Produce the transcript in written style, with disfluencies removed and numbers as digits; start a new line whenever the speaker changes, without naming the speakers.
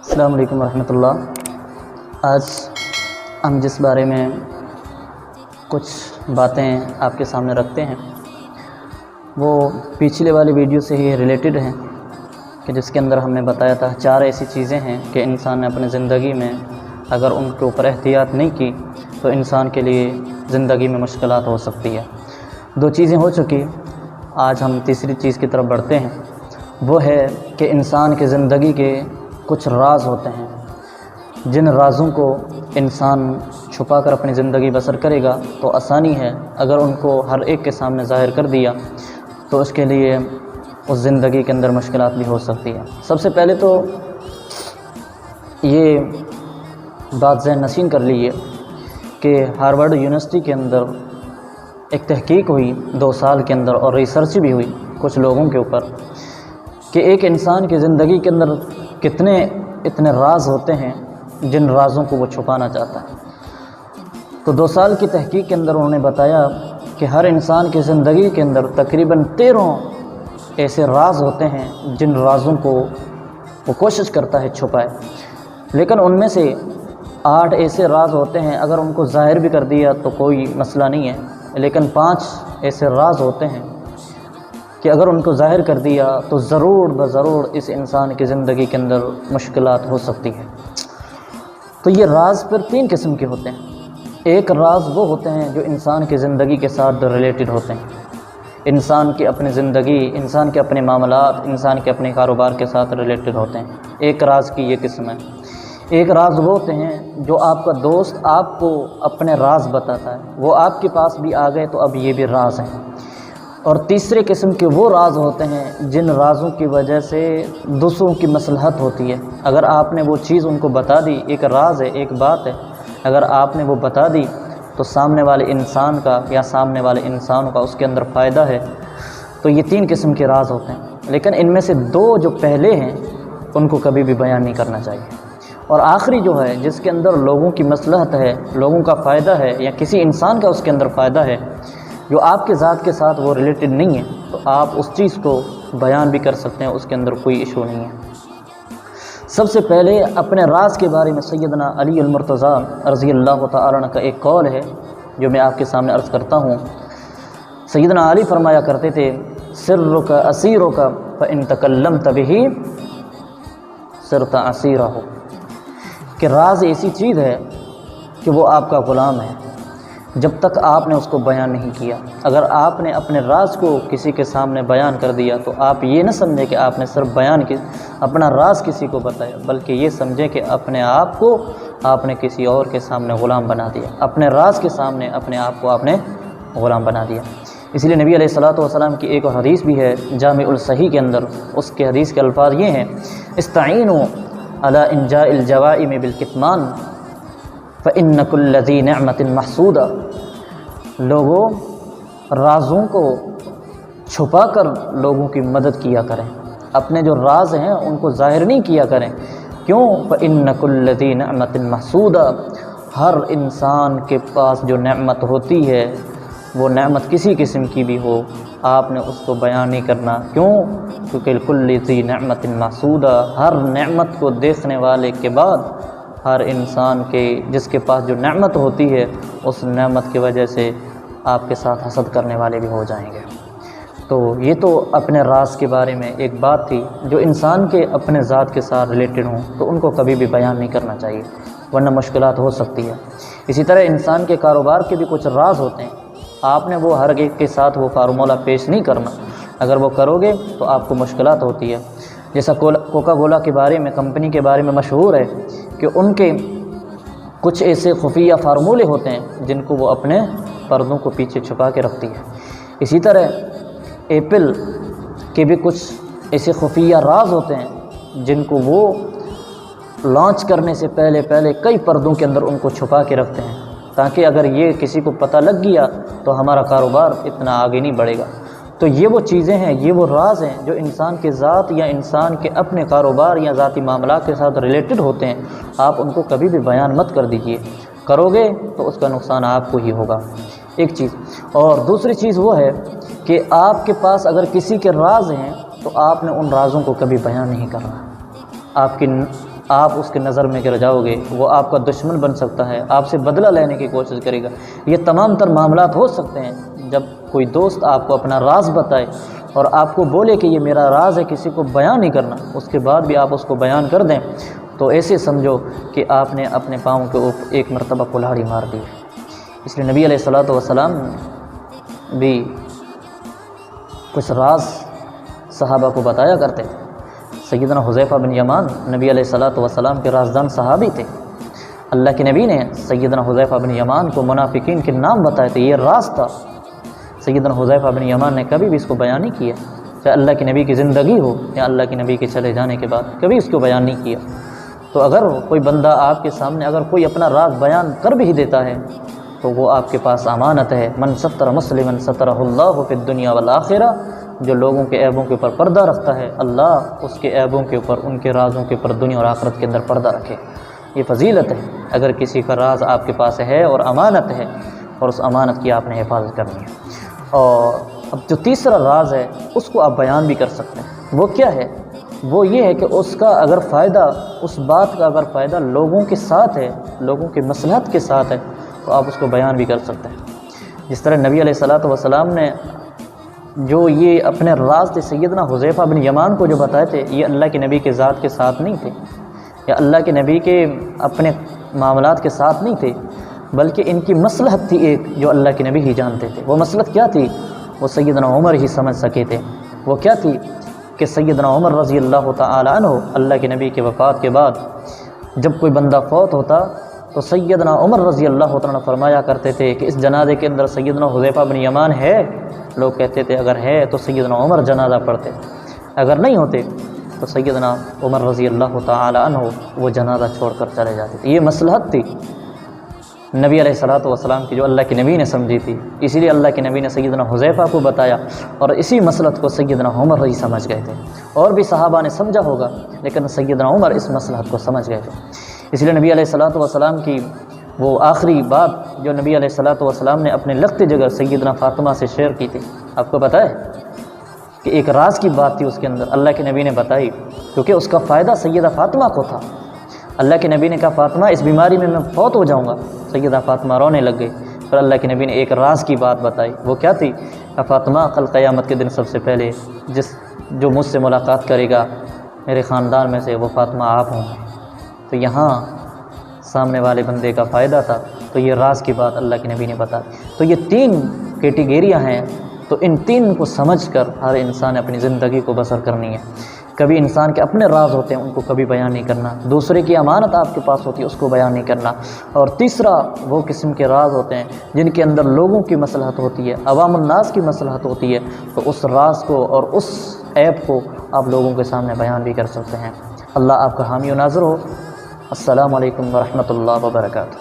السلام علیکم ورحمۃ اللہ۔ آج ہم جس بارے میں کچھ باتیں آپ کے سامنے رکھتے ہیں وہ پچھلے والی ویڈیو سے ہی ریلیٹڈ ہیں، کہ جس کے اندر ہم نے بتایا تھا 4 ایسی چیزیں ہیں کہ انسان نے اپنے زندگی میں اگر ان کے اوپر احتیاط نہیں کی تو انسان کے لیے زندگی میں مشکلات ہو سکتی ہے۔ 2 چیزیں ہو چکی، آج ہم تیسری چیز کی طرف بڑھتے ہیں۔ وہ ہے کہ انسان کی زندگی کے کچھ راز ہوتے ہیں، جن رازوں کو انسان چھپا کر اپنی زندگی بسر کرے گا تو آسانی ہے، اگر ان کو ہر ایک کے سامنے ظاہر کر دیا تو اس کے لیے اس زندگی کے اندر مشکلات بھی ہو سکتی ہے۔ سب سے پہلے تو یہ بات ذہن نشین کر لیجیے کہ ہارورڈ یونیورسٹی کے اندر ایک تحقیق ہوئی 2 سال کے اندر، اور ریسرچ بھی ہوئی کچھ لوگوں کے اوپر، کہ ایک انسان کی زندگی کے اندر اتنے راز ہوتے ہیں جن رازوں کو وہ چھپانا چاہتا ہے۔ تو 2 سال کی تحقیق کے اندر انہوں نے بتایا کہ ہر انسان کی زندگی کے اندر تقریباً 13 ایسے راز ہوتے ہیں جن رازوں کو وہ کوشش کرتا ہے چھپائے، لیکن ان میں سے 8 ایسے راز ہوتے ہیں اگر ان کو ظاہر بھی کر دیا تو کوئی مسئلہ نہیں ہے، لیکن 5 ایسے راز ہوتے ہیں کہ اگر ان کو ظاہر کر دیا تو ضرور بضرور اس انسان کی زندگی کے اندر مشکلات ہو سکتی ہے۔ تو یہ راز پھر 3 قسم کے ہوتے ہیں۔ ایک راز وہ ہوتے ہیں جو انسان کی زندگی کے ساتھ ریلیٹڈ ہوتے ہیں، انسان کی اپنی زندگی، انسان کے اپنے معاملات، انسان کے اپنے کاروبار کے ساتھ ریلیٹڈ ہوتے ہیں۔ ایک راز کی یہ قسم ہے۔ ایک راز وہ ہوتے ہیں جو آپ کا دوست آپ کو اپنے راز بتاتا ہے، وہ آپ کے پاس بھی آ گئے تو اب یہ بھی راز ہیں۔ اور تیسرے قسم کے وہ راز ہوتے ہیں جن رازوں کی وجہ سے دوسروں کی مصلحت ہوتی ہے۔ اگر آپ نے وہ چیز ان کو بتا دی، ایک راز ہے، ایک بات ہے، اگر آپ نے وہ بتا دی تو سامنے والے انسان کا یا سامنے والے انسان کا اس کے اندر فائدہ ہے۔ تو یہ 3 قسم کے راز ہوتے ہیں، لیکن ان میں سے 2 جو پہلے ہیں ان کو کبھی بھی بیان نہیں کرنا چاہیے، اور آخری جو ہے جس کے اندر لوگوں کی مصلحت ہے، لوگوں کا فائدہ ہے، یا کسی انسان کا اس کے اندر فائدہ ہے جو آپ کے ذات کے ساتھ وہ ریلیٹڈ نہیں ہے، تو آپ اس چیز کو بیان بھی کر سکتے ہیں، اس کے اندر کوئی ایشو نہیں ہے۔ سب سے پہلے اپنے راز کے بارے میں سیدنا علی المرتضیٰ رضی اللہ تعالیٰ عنہ کا ایک قول ہے جو میں آپ کے سامنے عرض کرتا ہوں۔ سیدنا علی فرمایا کرتے تھے، سرک اسیرک فإن تکلمت بہ صرت اسیرہ، کہ راز ایسی چیز ہے کہ وہ آپ کا غلام ہے جب تک آپ نے اس کو بیان نہیں کیا۔ اگر آپ نے اپنے راز کو کسی کے سامنے بیان کر دیا تو آپ یہ نہ سمجھیں کہ آپ نے صرف بیان کی اپنا راز کسی کو بتایا، بلکہ یہ سمجھیں کہ اپنے آپ کو آپ نے کسی اور کے سامنے غلام بنا دیا، اپنے راز کے سامنے اپنے آپ کو آپ نے غلام بنا دیا۔ اس لیے نبی علیہ الصلوۃ والسلام کی ایک اور حدیث بھی ہے جامع الصحیح کے اندر، اس کے حدیث کے الفاظ یہ ہیں، استعینوا علی انجاء الجوائم بالکتمان فإن كل ذی نعمت محسودہ، لوگوں رازوں کو چھپا کر لوگوں کی مدد کیا کریں، اپنے جو راز ہیں ان کو ظاہر نہیں کیا کریں۔ کیوں؟ فإن كل ذی نعمت محسودہ، ہر انسان کے پاس جو نعمت ہوتی ہے وہ نعمت کسی قسم کی بھی ہو، آپ نے اس کو بیان نہیں کرنا۔ کیوں؟ کیونکہ کل ذی نعمت محسودہ، ہر نعمت کو دیکھنے والے کے بعد ہر انسان کے جس کے پاس جو نعمت ہوتی ہے اس نعمت کی وجہ سے آپ کے ساتھ حسد کرنے والے بھی ہو جائیں گے۔ تو یہ تو اپنے راز کے بارے میں ایک بات تھی، جو انسان کے اپنے ذات کے ساتھ ریلیٹڈ ہوں تو ان کو کبھی بھی بیان نہیں کرنا چاہیے، ورنہ مشکلات ہو سکتی ہے۔ اسی طرح انسان کے کاروبار کے بھی کچھ راز ہوتے ہیں، آپ نے وہ ہر ایک کے ساتھ وہ فارمولہ پیش نہیں کرنا، اگر وہ کرو گے تو آپ کو مشکلات ہوتی ہے۔ جیسا کوکا کولا کے بارے میں، کمپنی کے بارے میں مشہور ہے کہ ان کے کچھ ایسے خفیہ فارمولے ہوتے ہیں جن کو وہ اپنے پردوں کو پیچھے چھپا کے رکھتی ہے۔ اسی طرح ایپل کے بھی کچھ ایسے خفیہ راز ہوتے ہیں جن کو وہ لانچ کرنے سے پہلے کئی پردوں کے اندر ان کو چھپا کے رکھتے ہیں، تاکہ اگر یہ کسی کو پتہ لگ گیا تو ہمارا کاروبار اتنا آگے نہیں بڑھے گا۔ تو یہ وہ چیزیں ہیں، یہ وہ راز ہیں جو انسان کے ذات یا انسان کے اپنے کاروبار یا ذاتی معاملات کے ساتھ ریلیٹڈ ہوتے ہیں، آپ ان کو کبھی بھی بیان مت کر دیجئے، کرو گے تو اس کا نقصان آپ کو ہی ہوگا، ایک چیز۔ اور دوسری چیز وہ ہے کہ آپ کے پاس اگر کسی کے راز ہیں تو آپ نے ان رازوں کو کبھی بیان نہیں کرنا۔ آپ کی آپ اس کے نظر میں گر جاؤ گے، وہ آپ کا دشمن بن سکتا ہے، آپ سے بدلہ لینے کی کوشش کرے گا۔ یہ تمام تر معاملات ہو سکتے ہیں جب کوئی دوست آپ کو اپنا راز بتائے اور آپ کو بولے کہ یہ میرا راز ہے، کسی کو بیان نہیں کرنا، اس کے بعد بھی آپ اس کو بیان کر دیں، تو ایسے سمجھو کہ آپ نے اپنے پاؤں کے اوپر ایک مرتبہ کلہاڑی مار دی۔ اس لیے نبی علیہ الصلوۃ والسلام بھی کچھ راز صحابہ کو بتایا کرتے تھے۔ سیدنا حذیفہ بن یمان نبی علیہ الصلوۃ والسلام کے رازدان صحابی تھے۔ اللہ کے نبی نے سیدنا حذیفہ بن یمان کو منافقین کے نام بتائے تھے، یہ راز تھا۔ سیدنا حذیفہ بن یمان نے کبھی بھی اس کو بیان نہیں کیا، چاہے اللہ کے نبی کی زندگی ہو یا اللہ کے نبی کے چلے جانے کے بعد کبھی اس کو بیان نہیں کیا۔ تو اگر کوئی بندہ آپ کے سامنے اگر کوئی اپنا راز بیان کر بھی دیتا ہے تو وہ آپ کے پاس امانت ہے۔ من ستر مسلما سترہ اللہ فی الدنیا والآخرہ، جو لوگوں کے عیبوں کے اوپر پردہ رکھتا ہے، اللہ اس کے عیبوں کے اوپر، ان کے رازوں کے اوپر دنیا اور آخرت کے اندر پردہ رکھے۔ یہ فضیلت ہے اگر کسی کا راز آپ کے پاس ہے اور امانت ہے، اور اس امانت کی آپ نے حفاظت کرنی ہے۔ اور اب جو تیسرا راز ہے اس کو آپ بیان بھی کر سکتے ہیں۔ وہ کیا ہے؟ وہ یہ ہے کہ اس کا اگر فائدہ، اس بات کا اگر فائدہ لوگوں کے ساتھ ہے، لوگوں کی مصلحت کے ساتھ ہے، تو آپ اس کو بیان بھی کر سکتے ہیں۔ جس طرح نبی علیہ الصلوۃ والسلام نے جو یہ اپنے راز تھے سیدنا حذیفہ بن یمان کو جو بتائے تھے، یہ اللہ کے نبی کے ذات کے ساتھ نہیں تھے، یا اللہ کے نبی کے اپنے معاملات کے ساتھ نہیں تھے، بلکہ ان کی مصلحت تھی ایک جو اللہ کے نبی ہی جانتے تھے۔ وہ مصلحت کیا تھی؟ وہ سیدنا عمر ہی سمجھ سکے تھے۔ وہ کیا تھی کہ سیدنا عمر رضی اللہ تعالی عنہ اللہ کے نبی کے وفات کے بعد جب کوئی بندہ فوت ہوتا تو سیدنا عمر رضی اللہ تعالیٰ عنہ فرمایا کرتے تھے کہ اس جنازے کے اندر سیدنا حذیفہ بن یمان ہے؟ لوگ کہتے تھے اگر ہے تو سیدنا عمر جنازہ پڑھتے، اگر نہیں ہوتے تو سیدنا عمر رضی اللہ تعالی عنہ وہ جنازہ چھوڑ کر چلے جاتے تھے۔ یہ مصلحت تھی نبی علیہ الصلوۃ والسلام کی جو اللہ کے نبی نے سمجھی تھی، اسی لیے اللہ کے نبی نے سیدنا حذیفہ کو بتایا، اور اسی مصلحت کو سیدنا عمر رضی سمجھ گئے تھے۔ اور بھی صحابہ نے سمجھا ہوگا لیکن سیدنا عمر اس مصلحت کو سمجھ گئے تھے۔ اس لیے نبی علیہ الصلوۃ والسلام کی وہ آخری بات جو نبی علیہ الصلوۃ والسلام نے اپنے لگتے جگہ سیدنا فاطمہ سے شیئر کی تھی، آپ کو پتہ ہے کہ ایک راز کی بات تھی اس کے اندر، اللہ کے نبی نے بتائی، کیونکہ اس کا فائدہ سیدہ فاطمہ کو تھا۔ اللہ کے نبی نے کہا فاطمہ اس بیماری میں فوت ہو جاؤں گا، سیدہ فاطمہ رونے لگ گئی۔ پھر اللہ کے نبی نے ایک راز کی بات بتائی، وہ کیا تھی؟ کہ فاطمہ کل قیامت کے دن سب سے پہلے جو مجھ سے ملاقات کرے گا میرے خاندان میں سے وہ فاطمہ آپ ہوں۔ تو یہاں سامنے والے بندے کا فائدہ تھا، تو یہ راز کی بات اللہ کے نبی نے بتائی۔ تو یہ تین کیٹیگریاں ہیں، تو ان تین کو سمجھ کر ہر انسان اپنی زندگی کو بسر کرنی ہے۔ کبھی انسان کے اپنے راز ہوتے ہیں ان کو کبھی بیان نہیں کرنا، دوسرے کی امانت آپ کے پاس ہوتی ہے اس کو بیان نہیں کرنا، اور تیسرا وہ قسم کے راز ہوتے ہیں جن کے اندر لوگوں کی مصلحت ہوتی ہے، عوام الناس کی مصلحت ہوتی ہے، تو اس راز کو اور اس عیب کو آپ لوگوں کے سامنے بیان بھی کر سکتے ہیں۔ اللہ آپ کا حامی و ناظر ہو۔ السلام علیکم ورحمۃ اللہ وبرکاتہ۔